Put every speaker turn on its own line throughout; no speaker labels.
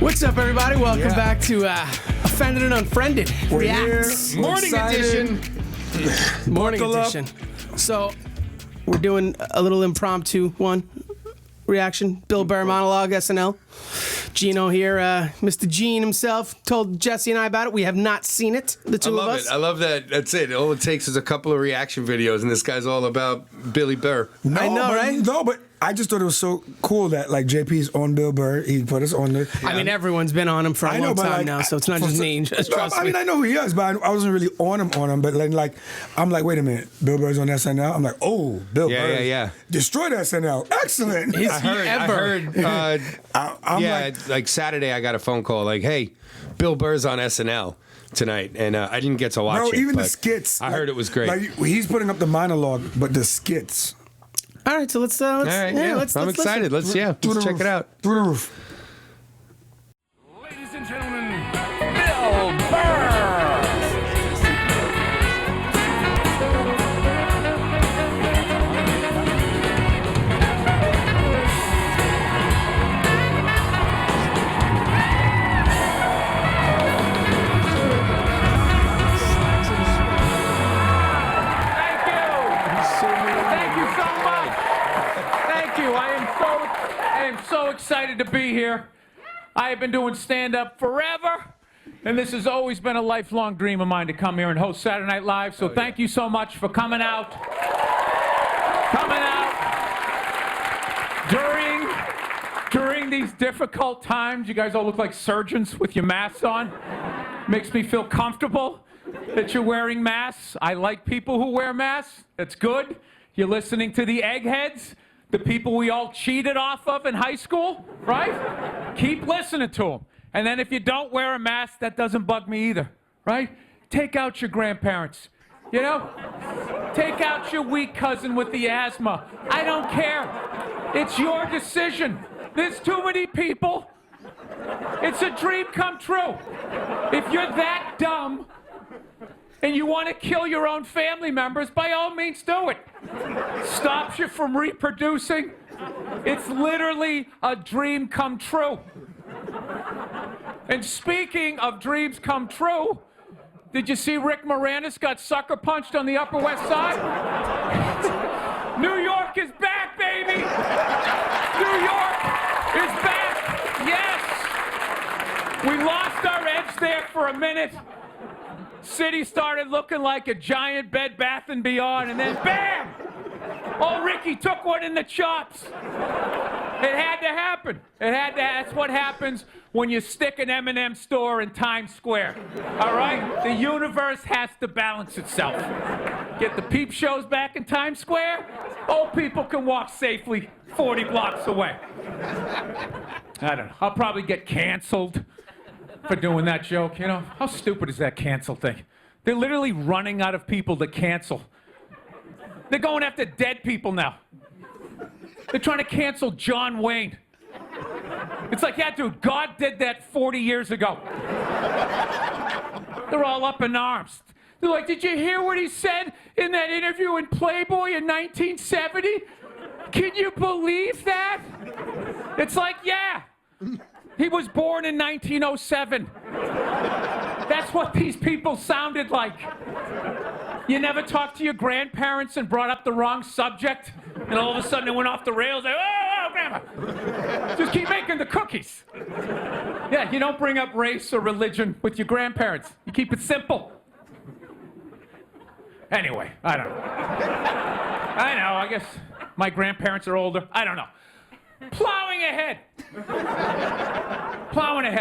What's up, everybody? Welcome back to Offended and Unfriended Reacts.
Morning edition.
Morning edition. So, we're doing a little impromptu one reaction. Bill Burr Monologue, SNL. Gino here, Mr. Gene himself, told Jesse and I about it. We have not seen it, the two of us.
I love that. That's it. All it takes is a couple of reaction videos, and this guy's all about Billy Burr.
No,
I know, right?
No, but I just thought it was so cool that like JP's on Bill Burr. He put us on there.
I mean, everyone's been on him for a long time now, so it's not just me. Just trust me.
I mean, I know who he is, but I wasn't really on him. But then, like, I'm like, wait a minute, Bill Burr's on SNL. I'm like, oh, Bill Burr,
yeah.
destroyed SNL. Excellent.
I heard.
Like Saturday, I got a phone call like, hey, Bill Burr's on SNL tonight, and I didn't get to watch it.
Even the skits.
I heard it was great.
Like, he's putting up the monologue, but the skits.
All right, so let's
I'm excited. Let's check it out.
Through the roof.
Ladies and gentlemen, Bill Burr. Thank you so much. Thank you. I am so excited to be here. I have been doing stand-up forever, and this has always been a lifelong dream of mine to come here and host Saturday Night Live. So thank you so much for coming out. During these difficult times, you guys all look like surgeons with your masks on. Makes me feel comfortable that you're wearing masks. I like people who wear masks. That's good. You're listening to the eggheads, the people we all cheated off of in high school, right? Keep listening to them. And then if you don't wear a mask, that doesn't bug me either, right? Take out your grandparents, you know? Take out your weak cousin with the asthma. I don't care. It's your decision. There's too many people. It's a dream come true. If you're that dumb and you want to kill your own family members, by all means do it. Stops you from reproducing. It's literally a dream come true. And speaking of dreams come true, did you see Rick Moranis got sucker punched on the Upper West Side? New York is back, baby! New York is back! Yes! We lost our edge there for a minute. City started looking like a giant Bed Bath & Beyond, and then bam! Oh, Ricky took one in the chops. It had to happen. That's what happens when you stick an M&M store in Times Square. All right? The universe has to balance itself. Get the peep shows back in Times Square. Old people can walk safely 40 blocks away. I don't know. I'll probably get canceled for doing that joke, you know? How stupid is that cancel thing? They're literally running out of people to cancel. They're going after dead people now. They're trying to cancel John Wayne. It's like, yeah, dude, God did that 40 years ago. They're all up in arms. They're like, did you hear what he said in that interview in Playboy in 1970? Can you believe that? It's like, yeah. He was born in 1907. That's what these people sounded like. You never talked to your grandparents and brought up the wrong subject, and all of a sudden it went off the rails. Like, oh, grandma. Just keep making the cookies. Yeah, you don't bring up race or religion with your grandparents. You keep it simple. Anyway, I don't know. I guess my grandparents are older. I don't know. Plowing ahead.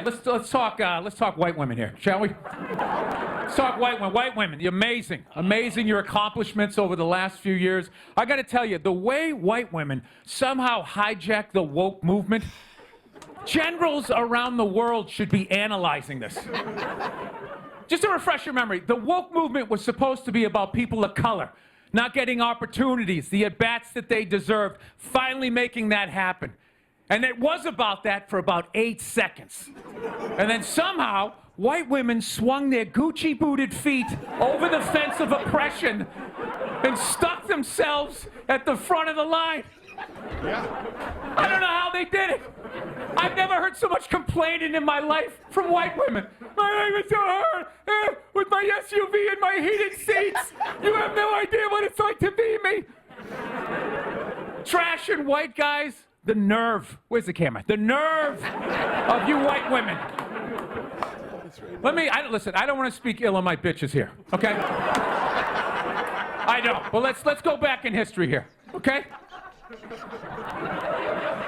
Let's talk white women here, shall we? Let's talk white women. White women, you're amazing your accomplishments over the last few years. I got to tell you, the way white women somehow hijack the woke movement, generals around the world should be analyzing this. Just to refresh your memory, the woke movement was supposed to be about people of color not getting opportunities, the at-bats that they deserved, finally making that happen. And it was about that for about 8 seconds. And then somehow, white women swung their Gucci-booted feet over the fence of oppression and stuck themselves at the front of the line. I don't know how they did it. I've never heard so much complaining in my life from white women. My life is so hard with my SUV and my heated seats. You have no idea what it's like to be me. Trashing white guys. The nerve. Where's the camera? The nerve of you white women. Listen, I don't want to speak ill of my bitches here, okay? I don't. But let's go back in history here, okay?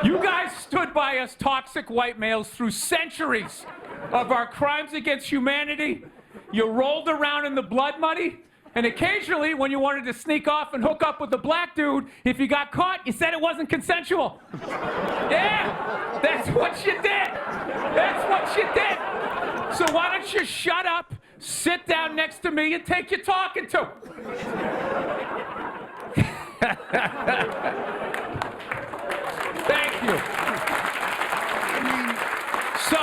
You guys stood by us toxic white males through centuries of our crimes against humanity. You rolled around in the blood money, and occasionally, when you wanted to sneak off and hook up with a black dude, if you got caught, you said it wasn't consensual. Yeah, that's what you did. That's what you did. So why don't you shut up, sit down next to me, and take your talking to? Thank you. So,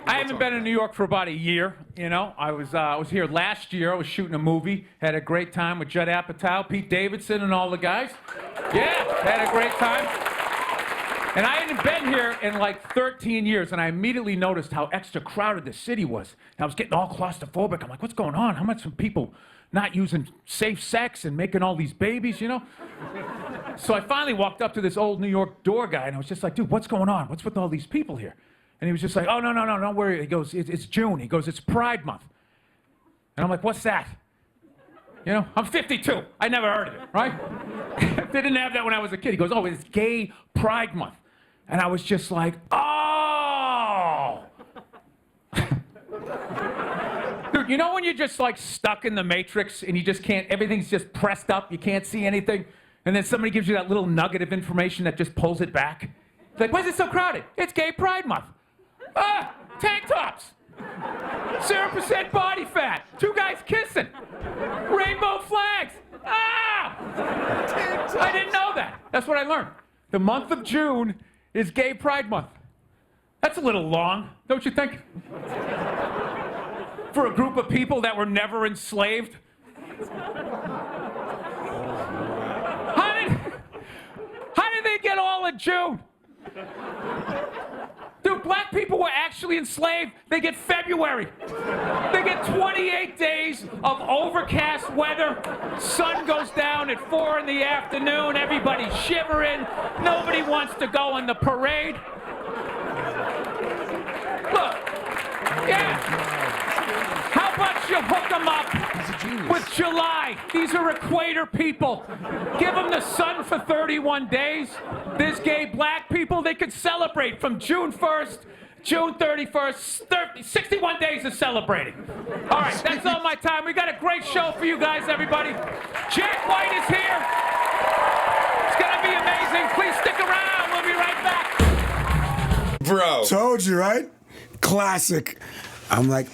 I haven't been in New York for about a year, you know. I was here last year. I was shooting a movie. Had a great time with Judd Apatow, Pete Davidson, and all the guys. Yeah, had a great time. And I hadn't been here in like 13 years, and I immediately noticed how extra crowded the city was. And I was getting all claustrophobic. I'm like, what's going on? How much are people not using safe sex and making all these babies, you know? So I finally walked up to this old New York door guy, and I was just like, dude, what's going on? What's with all these people here? And he was just like, oh, no, don't worry. He goes, it's June. He goes, it's Pride Month. And I'm like, what's that? You know, I'm 52. I never heard of it, right? They didn't have that when I was a kid. He goes, oh, it's Gay Pride Month. And I was just like, oh! Dude, you know when you're just like stuck in the Matrix and you just can't, everything's just pressed up, you can't see anything? And then somebody gives you that little nugget of information that just pulls it back? It's like, why is it so crowded? It's Gay Pride Month. Ah, tank tops. 0% body fat. 2 guys kissing. Rainbow flags. Ah! I didn't know that. That's what I learned. The month of June is Gay Pride Month. That's a little long, don't you think? For a group of people that were never enslaved. How did they get all of June? Dude, black people were actually enslaved. They get February. They get 28 days of overcast weather. Sun goes down at 4 in the afternoon. Everybody's shivering. Nobody wants to go on the parade. Look, yeah. How about you hook them up with July? These are equator people. Give them the sun for 31 days. There's gay black people. They could celebrate from June 1st, June 31st, 61 days of celebrating. All right, that's all my time. We got a great show for you guys, everybody. Jack White is here. It's going to be amazing. Please stick around. We'll be right back.
Bro.
Told you, right? Classic. I'm like,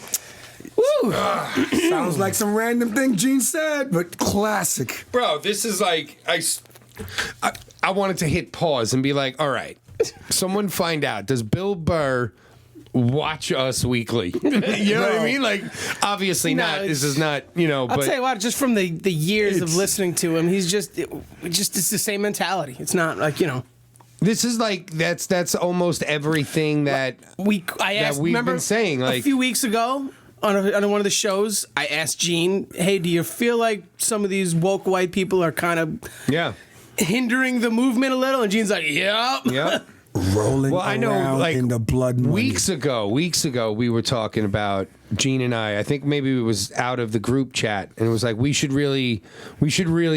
woo. Sounds like some random thing Gene said, but classic.
Bro, this is like, I wanted to hit pause and be like, all right, someone find out, does Bill Burr watch us weekly? You know what I mean? Like, obviously not. This is not, you know,
I'll tell you what, just from the years of listening to him, he's just it's the same mentality. It's not like, you know.
This is like, that's almost everything that we've been saying. Like,
a few weeks ago, on one of the shows, I asked Gene, hey, do you feel like some of these woke white people are kind of hindering the movement a little? And Gene's like, yep.
Rolling around in the blood money.
Weeks ago, we were talking about, Gene and I think maybe it was out of the group chat, and it was like, we should really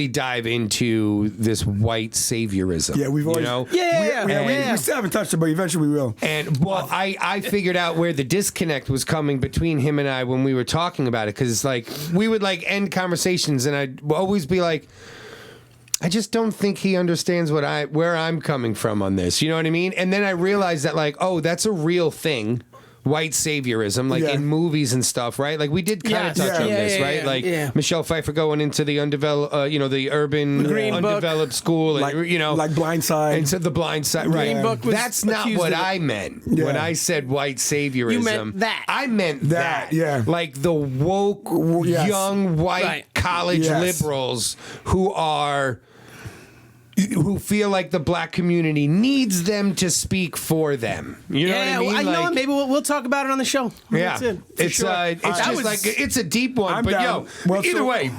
dive into this white saviorism.
Yeah, we've always, we still haven't touched it, but eventually we will.
And well, I figured out where the disconnect was coming between him and I when we were talking about it, because like we would like end conversations, and I'd always be like, I just don't think he understands where I'm coming from on this. You know what I mean? And then I realized that, like, oh, that's a real thing. White saviorism, like in movies and stuff, right? Like we did kind of touch on this, right? Like Michelle Pfeiffer going into the undeveloped, the urban undeveloped school,
like,
and, you know,
like Blind Side.
Into the Blind Side, right?
Green Book was
That's not what I meant when I said white saviorism.
You meant that.
I meant that.
Yeah.
Like the woke, young white college liberals who are who feel like the black community needs them to speak for them. You know what I mean?
I know. Maybe we'll talk about it on the show.
Yeah,
That's it, for
it's
sure.
it's just like it's a deep one,
I'm
but
down. Well,
either
so-
way,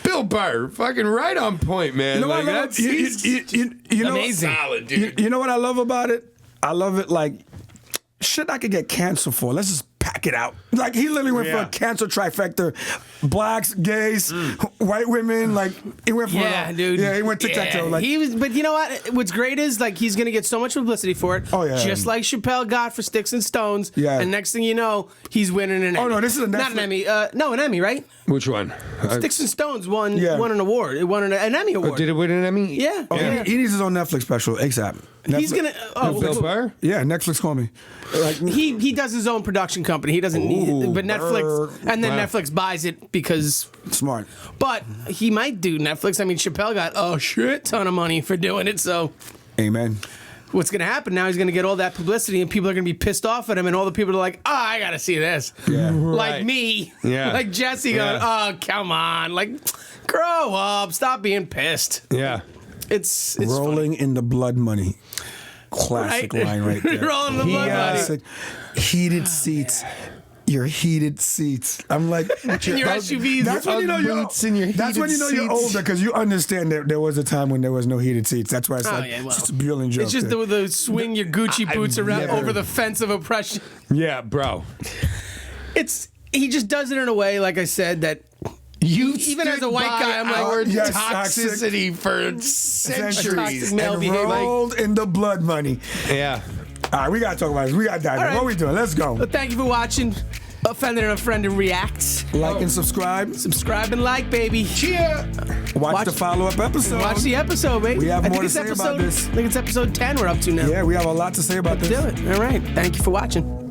Bill Burr, fucking right on point, man.
You know what I love? You know,
amazing.
Solid, dude.
You know what I love about it? I love it like shit I could get canceled for. Let's just pack it out. Like he literally went for
Yeah.
a cancel trifecta. Blacks, gays, white women, like he went for
Dude.
Yeah, he went tic-tac-toe. Like
he was, but you know what? What's great is like he's gonna get so much publicity for it.
Oh, yeah.
Just like Chappelle got for Sticks and Stones.
Yeah.
And next thing you know, he's winning an Emmy.
Oh, no, this is a
not an
Netflix-
Emmy. No, an Emmy, right?
Which one?
Sticks and Stones won
Yeah.
an award. It won an Emmy award.
Did it win an Emmy?
Yeah.
oh,
Yeah.
he needs his own Netflix special ASAP.
He's
Netflix-
gonna.
Bill Burr?
Yeah, Netflix call me. Like
He does his own production company. He doesn't need it, but Netflix,
Burr.
and then
Wow.
Netflix buys it because.
smart.
But he might do Netflix. I mean, Chappelle got a shit ton of money for doing it. So
Amen.
what's going to happen now? He's going to get all that publicity, and people are going to be pissed off at him, and all the people are like, "Oh, I got to see this."
Yeah.
Like
Right.
me.
Yeah.
Like Jesse going, "Oh, come on! Like, grow up! Stop being pissed."
Yeah.
It's
Rolling in the blood money. Classic
Right?
line right there.
Rolling the blood money.
Classic. Heated seats. Your heated seats. I'm like,
In your SUVs.
That's when you know you're.
boots and your
That's when you
heated
know you're
seats.
older because you understand that there was a time when there was no heated seats. That's why it's like
yeah, well,
it's just a brilliant joke.
It's just
there.
the swing your Gucci boots around
never-
over the fence of oppression.
Yeah, bro.
He just does it in a way, like I said, that
You
Even as a white
stood
guy, I'm
by
like,
our
yes,
toxicity for
toxic
centuries.
male
and
behavior.
rolled in the blood money.
Yeah.
All right, we gotta talk about this. We gotta dive in.
All right.
What are we doing? Let's go.
But thank you for watching Offended and Unfriended Reacts.
Like and subscribe.
Subscribe and like, baby.
Cheer.
Watch the follow-up episode.
Watch the episode, baby.
We have
I
more
think
to
it's
say about
episode,
this.
I think it's episode 10 we're up to now.
Yeah, we have a lot to say about
Let's
this.
do it. All right. Thank you for watching.